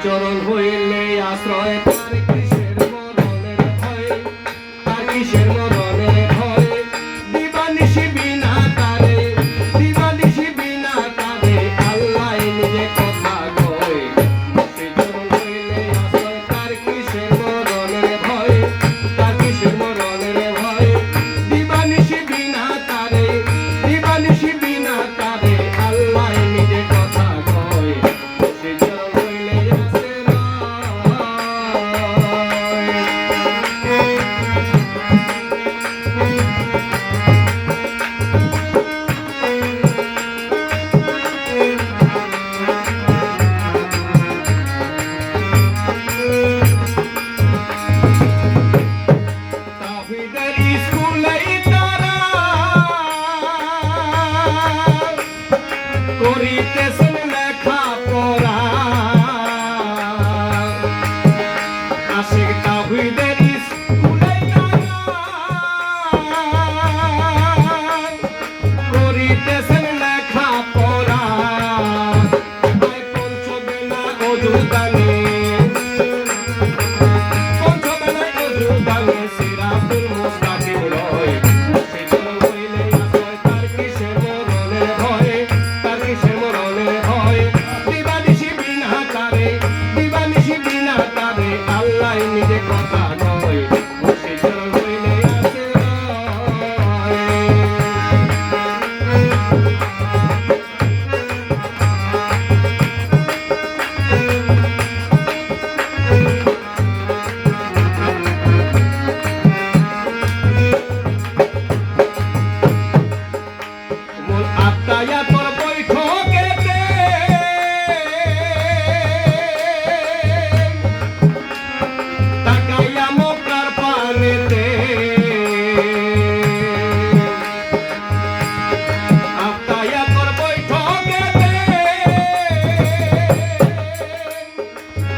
চরণ হইলে আশ্রয় তার কিসের মরণের ভয়, তার কিসের মরণের ভয়, দিবানিশি বিনা তারে, দিবানিশি বিনা তারে আল্লাহ নিজে কথা কয়। সে চরণ হইলে আশ্রয় তার কিসের মরণের ভয়, তার কিসের মরণের ভয়, দিবানিশি বিনা তারে, দিবানিশি বিনা তারে আল্লাহ নিজে কথা কয়। সে চরণ হইলে করিতেছেন লেখা পড়া, আশিক তাওহীদের স্কুলে করিতেছেন লেখা পড়া, পঞ্চবেলা অজুদানে, পঞ্চবেলায় অজুদানে সিরাতুল মুস্তাকিম রয়। সে চরণ হইলে আশ্রয় তার কিসের মরণের ভয়, তার কিসের মরণের ভয়, দিবানিশি বিনা তারে, দিবানিশি বিনা তারে আল্লাহ নিজে কথা কয়। সে চরণ হইলে আশ্রয় মূল আত্মায়া তোর বৈঠকেতে, তাকাইয়া মক্কার পানেতে, আত্মায়া তোর বৈঠকেতে,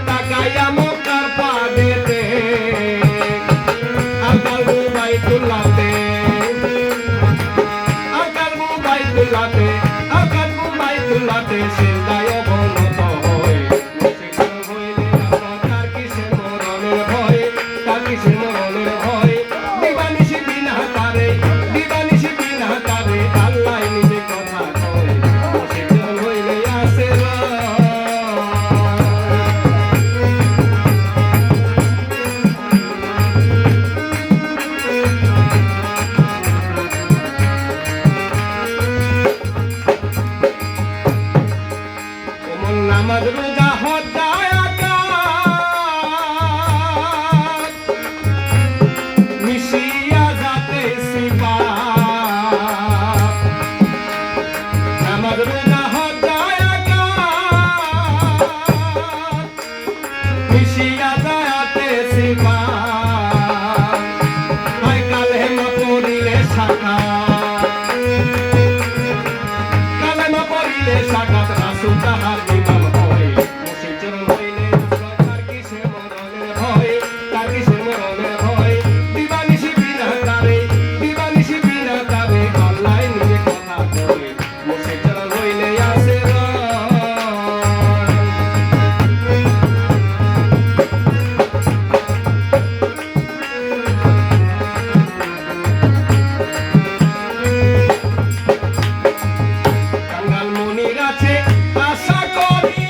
তাকাইয়া মক্কার পানেতে, আকাল বাইতুল্লাহতে, আকাল বাইতুল্লাহতে, আকাল বাইতুল্লাহতে সিজদায় অবনত হয়। সে চরণ হইলে আশ্রয় তার কিসের মরণের ভয়, তার কিসের মরণের ভয়, দিবানিশি বিনা তারে, দিবানিশি বিনা তারে আল্লাহ নিজে কথা কয়। সে চরণ হইলে আশ্রয় নামাজ রোজা হজ যাকাত মিশিয়া যাতে সিফাত, নামাজ রোজা হজ যাকাত মিশিয়া যাতে সিফাত, হয় কালেমা পড়িলে সাকাত, কালেমা পড়িলে সাকাত রাসূল তাহার ইমাম হয়। সে চরণ হইলে আশ্রয় তার কিসের মরণের ভয়, তার কিসের মরণের ভয়, দিবানিশি বিনা তারে, দিবানিশি বিনা তারে আল্লাহ নিজে কথা কয়। সে চরণ হইলে আশ্রয় কাঙ্গাল মনির আছে আশা করি,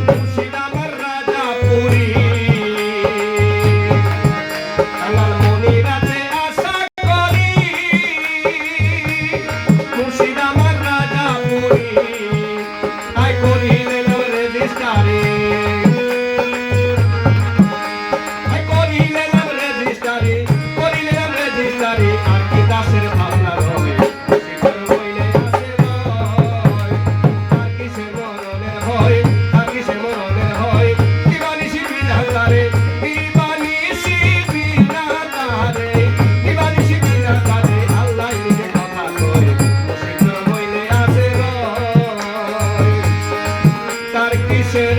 মুর্শিদ আমার রাজাপুরী, কাঙ্গাল মনির আছে আশা করি, মুর্শিদ আমার রাজাপুরী, আই করিলে রেজিস্টারে, আই করিলে রেজিস্টারে, করিলে রেজিস্টারে আর কি দাসের ভাবনা রয়। সে চরণ হইলে আশ্রয় তার কিসের মরণের ভয়, তার কিসের মরণের ভয়, দিবানিশি বিনা তারে, দিবানিশি বিনা তারে, দিবানিশি বিনা তারে আল্লাহ নিজে কথা কয়। সে চরণ হইলে আশ্রয় তার কিসের